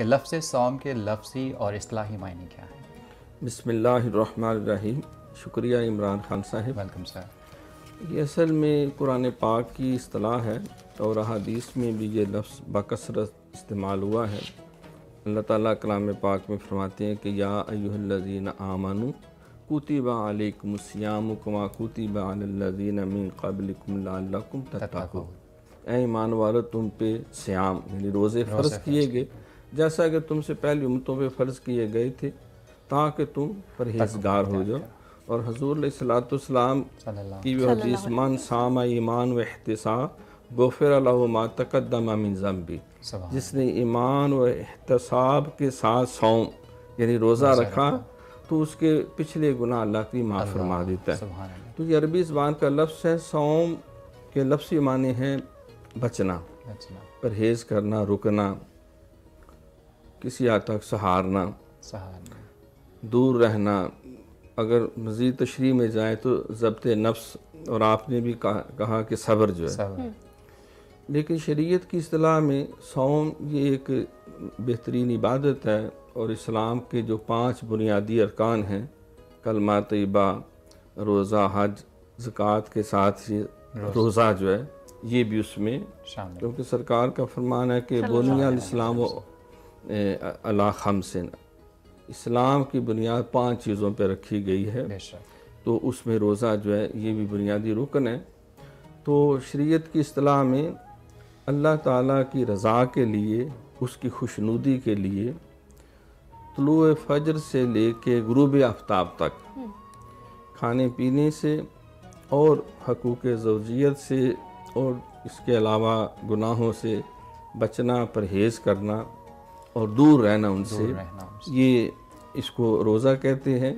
کہ لفظ صوم کے لفظی اور اصطلاحی معنی کیا ہیں؟ بسم اللہ الرحمن الرحیم۔ شکریہ عمران خان صاحب۔ Welcome sir. یہ اصل میں قرآن پاک کی اصطلاح ہے اور احادیث میں بھی یہ لفظ بکثرت استعمال ہوا ہے۔ اللہ تعالیٰ کلام پاک میں فرماتے ہیں کہ یا ایھا الذین آمنوا کتب علیکم الصیام کما کتب علی الذین من قبلکم لعلکم تتقون۔ اے ایمان والو، تم پہ صیام یعنی روزے فرض کیے گئے جیسا کہ تم سے پہلی امتوں پہ فرض کیے گئے تھے تاکہ تم پرہیزگار ہو جاؤ۔ اور حضور علیہ الصلوۃ والسلام کی بھی حدیث من صام ایمان و احتساب غفر لہ ما تقدم من ذنبہ، جس نے ایمان و احتساب کے ساتھ صوم یعنی روزہ رکھا تو اس کے پچھلے گناہ اللہ کی معاف فرما دیتا ہے۔ تو یہ عربی زبان کا لفظ ہے۔ صوم کے لفظی معنی ہے بچنا، پرہیز کرنا، رکنا، کسی حد تک سہارنا، دور رہنا۔ اگر مزید تشریح میں جائیں تو ضبط نفس، اور آپ نے بھی کہا کہ صبر جو ہے۔ لیکن شریعت کی اصطلاح میں صوم یہ ایک بہترین عبادت ہے، اور اسلام کے جو 5 بنیادی ارکان ہیں، کلمہ طیبہ، روزہ، حج، زکوٰۃ کے ساتھ ہی روزہ جو ہے یہ بھی اس میں شامل، کیونکہ سرکار کا فرمان ہے کہ بنی الاسلام علی خمس، اسلام کی بنیاد 5 چیزوں پہ رکھی گئی ہے، تو اس میں روزہ جو ہے یہ بھی بنیادی رکن ہے۔ تو شریعت کی اصطلاح میں اللہ تعالیٰ کی رضا کے لیے، اس کی خوشنودی کے لیے طلوع فجر سے لے کے غروب آفتاب تک کھانے پینے سے اور حقوق زوجیت سے اور اس کے علاوہ گناہوں سے بچنا، پرہیز کرنا اور دور رہنا ان سے، یہ اس کو روزہ کہتے ہیں۔